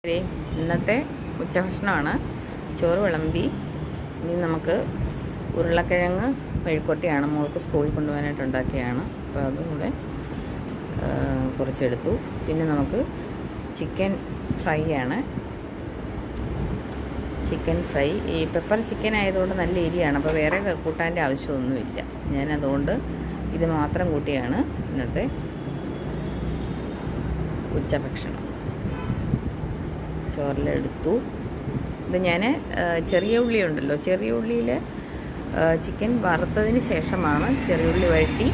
ഇന്നത്തെ ഉച്ചഭക്ഷണമാണ്. ചോറ് വിളമ്പി. ഇനി നമുക്ക് ഉരുളക്കിഴങ്ങ് മെഴുക്കുവരട്ടിയാണ് മോൾക്ക് സ്കൂളിൽ കൊണ്ടുപോകാനായിട്ട് ഉണ്ടാക്കിയാണ്. അപ്പോൾ അതും കൂടെ കുറച്ചെടുത്തു. പിന്നെ നമുക്ക് ചിക്കൻ ഫ്രൈ ആണ്. ചിക്കൻ ഫ്രൈ ഈ പെപ്പർ ചിക്കൻ ആയതുകൊണ്ട് നല്ല എരിയാണ്. അപ്പോൾ വേറെ കൂട്ടാൻ്റെ ആവശ്യമൊന്നുമില്ല. ഞാനതുകൊണ്ട് ഇത് മാത്രം കൂട്ടിയാണ് ഇന്നത്തെ ഉച്ചഭക്ഷണം. ചോറിലെടുത്തു. ഇത് ഞാൻ ചെറിയ ഉള്ളി ഉണ്ടല്ലോ, ചെറിയ ഉള്ളിയിൽ ചിക്കൻ വറുത്തതിന് ശേഷമാണ് ചെറിയ ഉള്ളി വഴറ്റി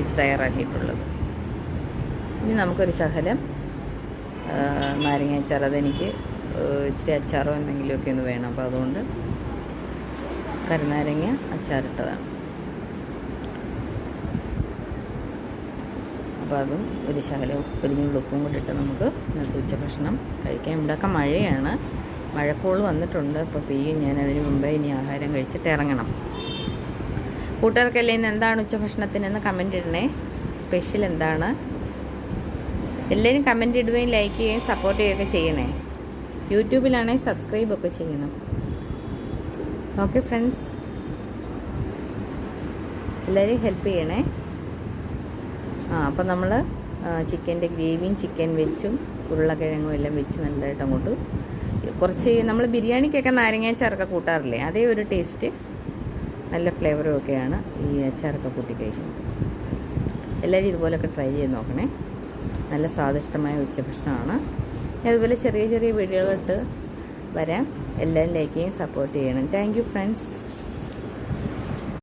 ഇത് തയ്യാറാക്കിയിട്ടുള്ളത്. ഇനി നമുക്കൊരു ശകലം നാരങ്ങ അച്ചാർ, അതെനിക്ക് ഇച്ചിരി അച്ചാറോ എന്തെങ്കിലുമൊക്കെ ഒന്ന് വേണം. അപ്പോൾ അതുകൊണ്ട് കരുനാരങ്ങ അച്ചാറിട്ടതാണ്. അപ്പോൾ അതും ഒരു ശകലം ഒരു ഉപ്പും കൂടിയിട്ട് നമുക്ക് ഇന്നത്തെ ഉച്ചഭക്ഷണം കഴിക്കാം. ഇവിടെയൊക്കെ മഴയാണ്, മഴക്കോള് വന്നിട്ടുണ്ട്. അപ്പോൾ പെയ്യും. ഞാൻ അതിന് മുമ്പേ ഇനി ആഹാരം കഴിച്ചിട്ട് ഇറങ്ങണം. കൂട്ടുകാർക്കെല്ലാം ഇന്ന് എന്താണ് ഉച്ചഭക്ഷണത്തിനെന്ന് കമൻറ്റ് ഇടണേ. സ്പെഷ്യൽ എന്താണ്? എല്ലാവരും കമൻറ്റ് ഇടുകയും ലൈക്ക് ചെയ്യുകയും സപ്പോർട്ട് ചെയ്യുകയൊക്കെ ചെയ്യണേ. യൂട്യൂബിലാണെങ്കിൽ സബ്സ്ക്രൈബൊക്കെ ചെയ്യണം. ഓക്കെ ഫ്രണ്ട്സ്, എല്ലാവരും ഹെൽപ്പ് ചെയ്യണേ. അപ്പോൾ നമ്മൾ ചിക്കൻ്റെ ഗ്രേവിയും ചിക്കൻ വെച്ചും ഉരുളക്കിഴങ്ങും എല്ലാം വെച്ച് നല്ലതായിട്ട് അങ്ങോട്ട് കുറച്ച് നമ്മൾ ബിരിയാണിക്കൊക്കെ നാരങ്ങ അച്ചാറൊക്കെ കൂട്ടാറില്ലേ, അതേ ഒരു ടേസ്റ്റ്, നല്ല ഫ്ലേവറും ഒക്കെയാണ് ഈ അച്ചാറൊക്കെ കൂട്ടി കഴിക്കുന്നത്. എല്ലാവരും ഇതുപോലൊക്കെ ട്രൈ ചെയ്ത് നോക്കണേ. നല്ല സ്വാദിഷ്ടമായ ഉച്ചഭക്ഷണമാണ്. അതുപോലെ ചെറിയ ചെറിയ വീഡിയോകളിട്ട് വരാം. എല്ലാവരും ലൈക്ക് ചെയ്യും, സപ്പോർട്ട് ചെയ്യണം. Thank you friends.